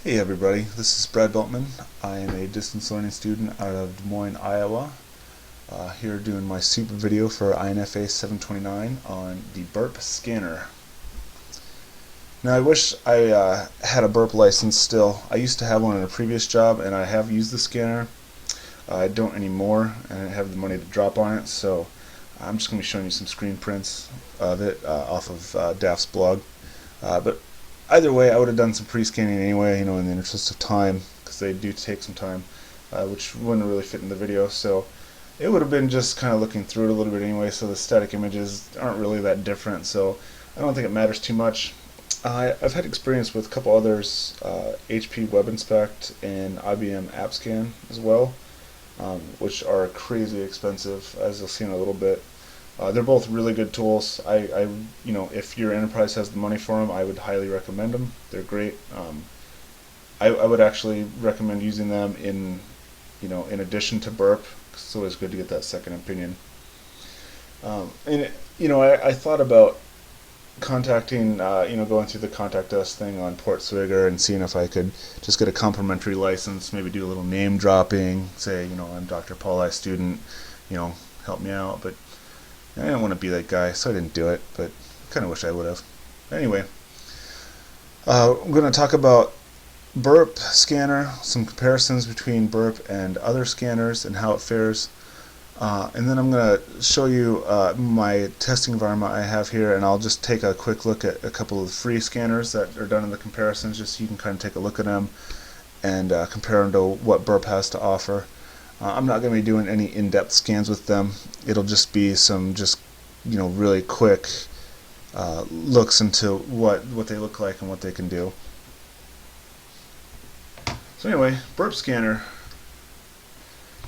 Hey everybody, this is Brad Beltman. I am a distance learning student out of Des Moines, Iowa. Here doing my super video for INFA 729 on the Burp scanner. Now I wish I had a Burp license still. I used to have one in a previous job and I have used the scanner. I don't anymore and I don't have the money to drop on it, so I'm just going to be showing you some screen prints of it off of DAF's blog. But either way, I would have done some pre-scanning anyway, in the interest of time, because they do take some time, which wouldn't really fit in the video. So it would have been just kind of looking through it a little bit anyway. So the static images aren't really that different. So I don't think it matters too much. I've had experience with a couple others, HP Web Inspect and IBM AppScan as well, which are crazy expensive, as you'll see in a little bit. They're both really good tools. If your enterprise has the money for them, I would highly recommend them. They're great. I would actually recommend using them in addition to Burp. It's always good to get that second opinion. I thought about contacting, going through the contact us thing on PortSwigger and seeing if I could just get a complimentary license, maybe do a little name dropping, say, I'm Dr. Paul I student, help me out, but I didn't want to be that guy, so I didn't do it, but I kind of wish I would have. Anyway, I'm going to talk about Burp scanner, some comparisons between Burp and other scanners and how it fares. And then I'm going to show you my testing environment I have here, and I'll just take a quick look at a couple of the free scanners that are done in the comparisons, just so you can kind of take a look at them and compare them to what Burp has to offer. I'm not going to be doing any in-depth scans with them. It'll just be some really quick looks into what they look like and what they can do. So anyway, Burp scanner.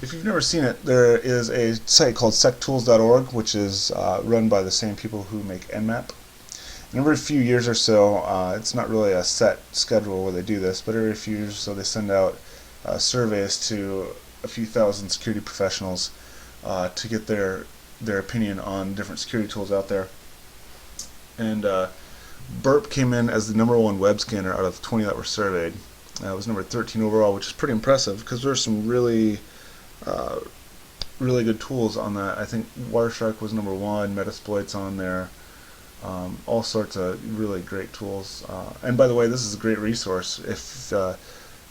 If you've never seen it, there is a site called sectools.org, which is run by the same people who make Nmap. And every few years or so, it's not really a set schedule where they do this, but every few years or so they send out surveys to a few thousand security professionals to get their opinion on different security tools out there. And Burp came in as the #1 web scanner out of 20 that were surveyed. It was number 13 overall, which is pretty impressive because there are some really good tools on that. I think Wireshark was #1, Metasploit's on there, all sorts of really great tools. And by the way, this is a great resource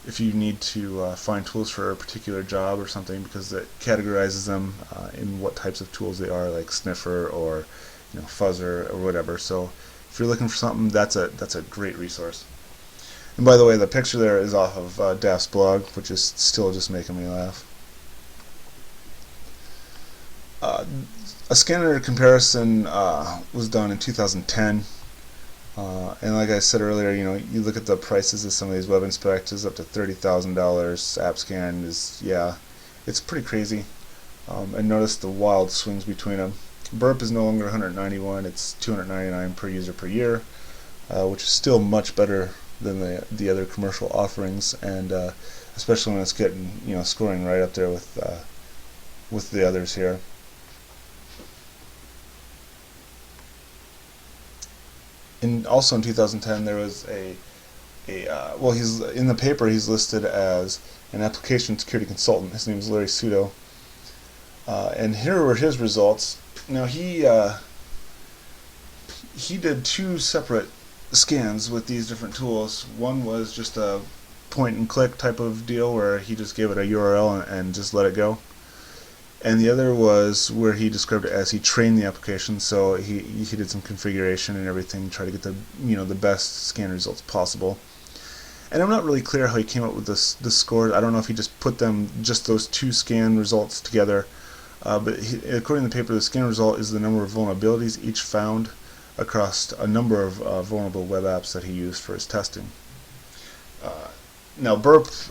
if you need to find tools for a particular job or something, because it categorizes them in what types of tools they are, like Sniffer or Fuzzer or whatever. So if you're looking for something, that's a great resource. And by the way, the picture there is off of DAF's blog, which is still just making me laugh. A scanner comparison was done in 2010. And like I said earlier, you look at the prices of some of these web inspectors, up to $30,000. AppScan is, it's pretty crazy. And notice the wild swings between them. Burp is no longer $191; it's $299 per user per year, which is still much better than the other commercial offerings, and especially when it's getting scoring right up there with the others here. And also in 2010 there was he's in the paper, he's listed as an application security consultant. His name is Larry Sudo, and here were his results. Now he did 2 separate scans with these different tools. One was just a point and click type of deal where he just gave it a URL and just let it go. And the other was where he described it as he trained the application, so he did some configuration and everything to try to get the best scan results possible. And I'm not really clear how he came up with this score. I don't know if he just put just those 2 scan results together, but according to the paper, the scan result is the number of vulnerabilities each found across a number of vulnerable web apps that he used for his testing. Now Burp's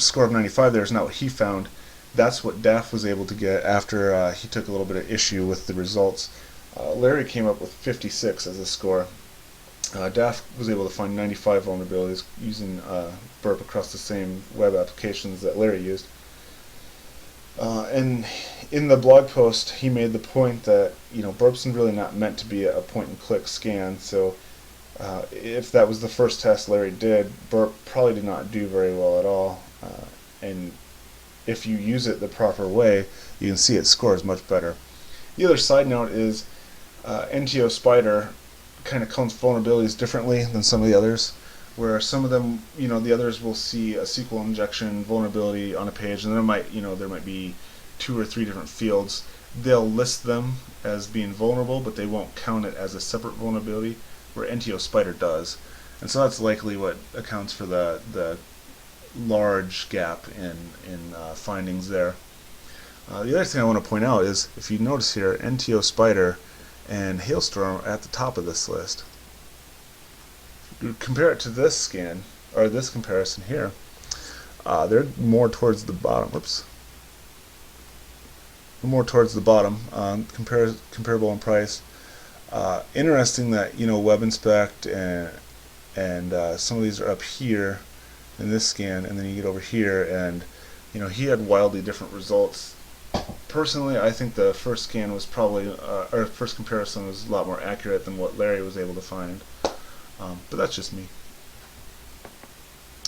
score of 95 there is not what he found. That's what DAF was able to get after he took a little bit of issue with the results. Larry came up with 56 as a score. DAF was able to find 95 vulnerabilities using Burp across the same web applications that Larry used. And in the blog post, he made the point that Burp's really not meant to be a point-and-click scan. So If that was the first test Larry did, Burp probably did not do very well at all. And if you use it the proper way, you can see it scores much better. The other side note is NTO Spider kind of counts vulnerabilities differently than some of the others, where some of them, the others will see a SQL injection vulnerability on a page, and there might be 2 or 3 different fields. They'll list them as being vulnerable, but they won't count it as a separate vulnerability, where NTO Spider does. And so that's likely what accounts for the large gap in findings there. The other thing I want to point out is, if you notice here, NTO Spider and Hailstorm are at the top of this list. You compare it to this scan, or this comparison here, they're more towards the bottom. Whoops. More towards the bottom, comparable in price. Interesting that WebInspect and some of these are up here in this scan, and then you get over here, and he had wildly different results. Personally, I think the first scan was probably, or first comparison was a lot more accurate than what Larry was able to find. But that's just me.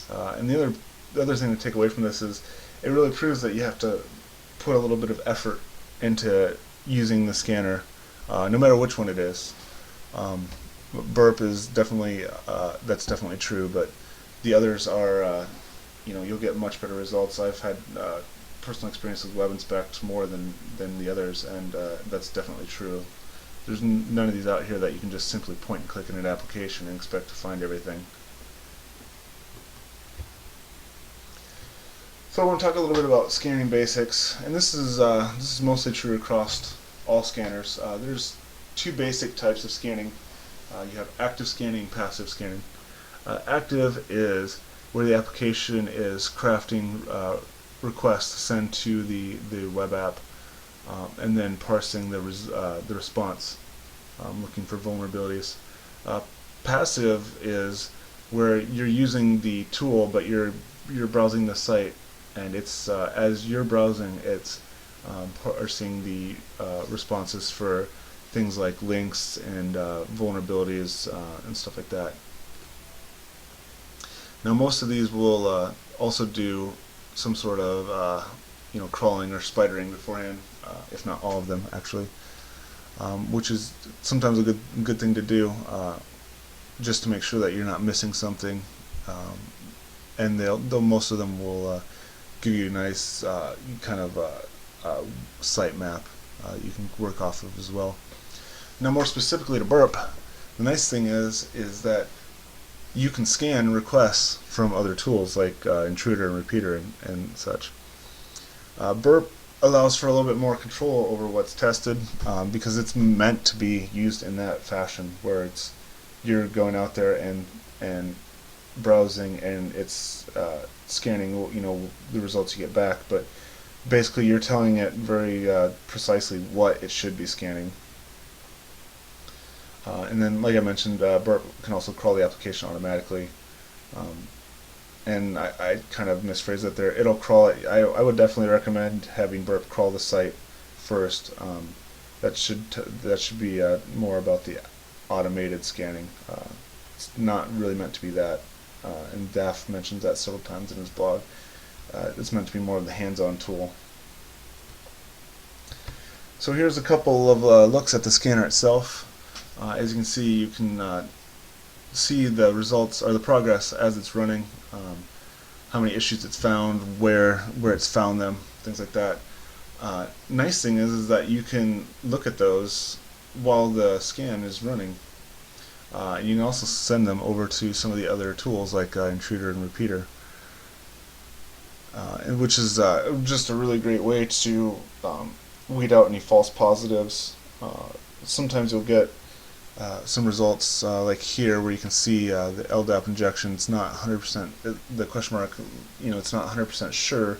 And the other thing to take away from this is it really proves that you have to put a little bit of effort into using the scanner, no matter which one it is. Burp is definitely that's definitely true, but the others are you'll get much better results. I've had personal experience with WebInspect more than the others, and that's definitely true. There's none of these out here that you can just simply point and click in an application and expect to find everything. So I want to talk a little bit about scanning basics, and this is mostly true across all scanners. There's 2 basic types of scanning. You have active scanning and passive scanning. Active is where the application is crafting requests to send to the web app, and then parsing the response, looking for vulnerabilities. Passive is where you're using the tool, but you're browsing the site, and it's as you're browsing, it's parsing the responses for things like links and vulnerabilities and stuff like that. Now, most of these will also do some sort of crawling or spidering beforehand, if not all of them actually, which is sometimes a good thing to do, just to make sure that you're not missing something. And most of them will give you a nice kind of site map you can work off of as well. Now, more specifically to Burp, the nice thing is that you can scan requests from other tools like Intruder and Repeater and such. Burp allows for a little bit more control over what's tested, because it's meant to be used in that fashion, where you're going out there and browsing, and it's scanning the results you get back, but basically you're telling it very precisely what it should be scanning. And then, like I mentioned, Burp can also crawl the application automatically. And I kind of misphrased it there. It'll crawl it. I would definitely recommend having Burp crawl the site first. That should be more about the automated scanning. It's not really meant to be that. And Daff mentions that several times in his blog. It's meant to be more of the hands-on tool. So here's a couple of looks at the scanner itself. As you can see the results, or the progress as it's running, how many issues it's found, where it's found them, things like that. Nice thing is that you can look at those while the scan is running. You can also send them over to some of the other tools like Intruder and Repeater, which is just a really great way to weed out any false positives. Sometimes you'll get some results like here, where you can see the LDAP injection. It's not 100%, the question mark, it's not 100% sure,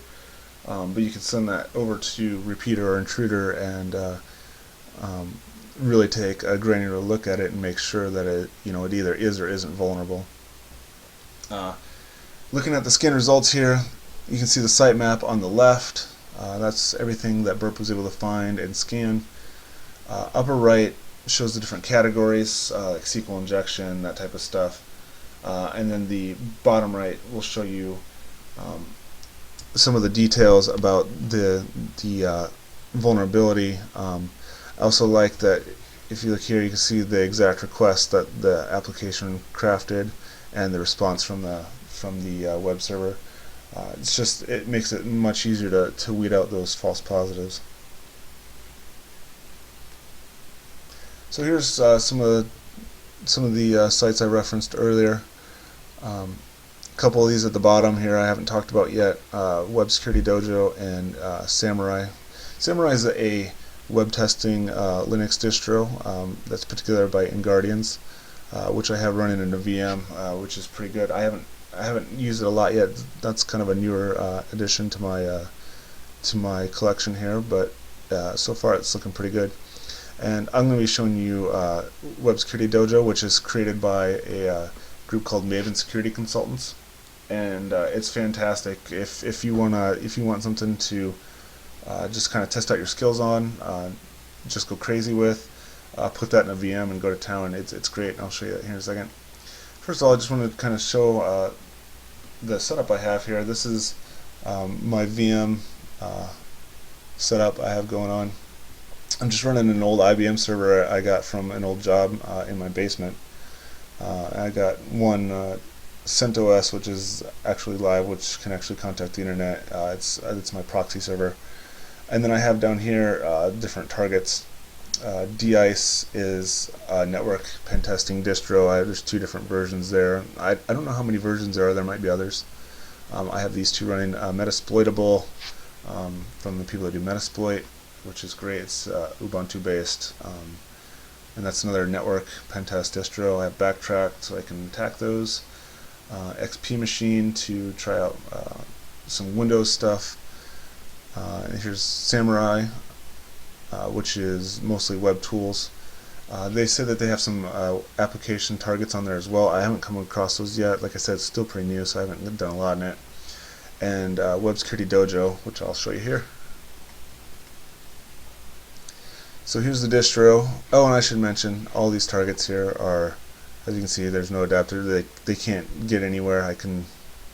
but you can send that over to Repeater or Intruder and really take a granular look at it and make sure that it either is or isn't vulnerable. Looking at the scan results here, you can see the sitemap on the left. That's everything that Burp was able to find and scan. Upper right shows the different categories, like SQL injection, that type of stuff. And then the bottom right will show you some of the details about the vulnerability. I also like that if you look here, you can see the exact request that the application crafted and the response from the web server. It makes it much easier to weed out those false positives. So here's some of the sites I referenced earlier. A couple of these at the bottom here I haven't talked about yet. Web Security Dojo and Samurai. Samurai is a web testing Linux distro that's put together by Inguardians, which I have running in a VM, which is pretty good. I haven't used it a lot yet. That's kind of a newer addition to my collection here, but so far it's looking pretty good. And I'm going to be showing you Web Security Dojo, which is created by a group called Maven Security Consultants, and it's fantastic. If you want something to just kind of test out your skills on, just go crazy with, put that in a VM and go to town. It's great. I'll show you that here in a second. First of all, I just want to kind of show the setup I have here. This is my VM setup I have going on. I'm just running an old IBM server I got from an old job in my basement. I got one CentOS, which is actually live, which can actually contact the internet. It's my proxy server. And then I have down here different targets. DICE is a network pen testing distro. There's 2 different versions there. I don't know how many versions there are. There might be others. I have these 2 running. Metasploitable from the people that do Metasploit, which is great. It's Ubuntu based, and that's another network pen test distro. I have Backtrack so I can attack those. XP Machine to try out some Windows stuff. And here's Samurai, which is mostly web tools. They say that they have some application targets on there as well. I haven't come across those yet. Like I said, it's still pretty new, so I haven't done a lot in it. And Web Security Dojo, which I'll show you here. So here's the distro. Oh, and I should mention, all these targets here are, as you can see, there's no adapter. They can't get anywhere. I can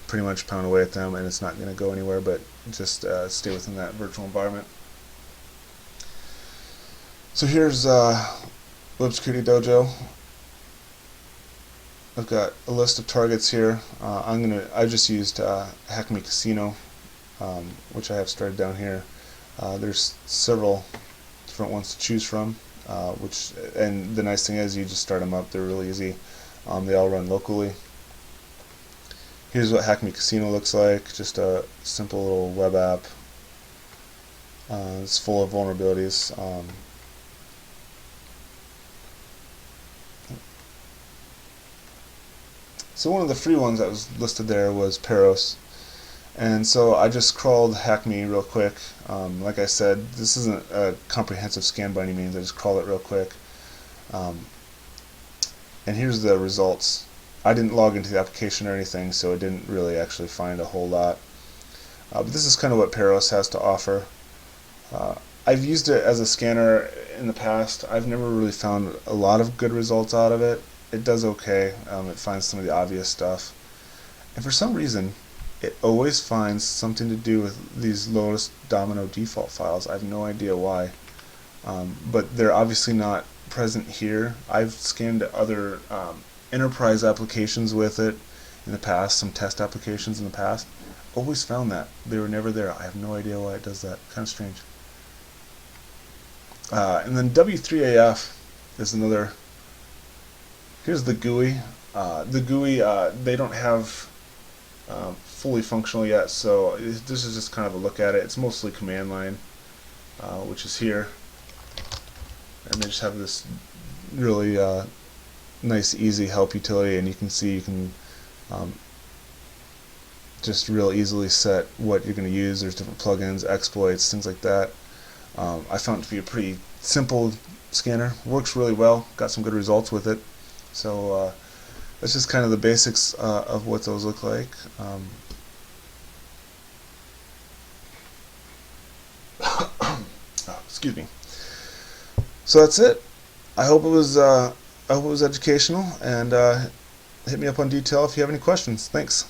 pretty much pound away at them and it's not going to go anywhere, but just stay within that virtual environment. So here's Web Security Dojo. I've got a list of targets here. I just used Hack Me Casino, which I have started down here. There's several different ones to choose from, and the nice thing is you just start them up. They're really easy. They all run locally. Here's what Hack Me Casino looks like. Just a simple little web app. It's full of vulnerabilities. So one of the free ones that was listed there was Peros. And so I just crawled Hack Me real quick. Like I said, this isn't a comprehensive scan by any means. I just crawled it real quick. And here's the results. I didn't log into the application or anything, so it didn't really actually find a whole lot. But this is kind of what Peros has to offer. I've used it as a scanner in the past. I've never really found a lot of good results out of it. It does okay. It finds some of the obvious stuff. And for some reason, it always finds something to do with these Lotus Domino default files. I have no idea why. But they're obviously not present here. I've scanned other enterprise applications with it in the past, some test applications in the past. Always found that. They were never there. I have no idea why it does that. Kind of strange. And then W3AF is another. Here's the GUI. The GUI, they don't have fully functional yet, so this is just kind of a look at it. It's mostly command line, which is here. And they just have this really nice, easy help utility, and you can see you can just real easily set what you're going to use. There's different plugins, exploits, things like that. I found it to be a pretty simple scanner. Works really well. Got some good results with it. So that's just kind of the basics of what those look like. Excuse me. So that's it. I hope it was educational, and hit me up on detail if you have any questions. Thanks.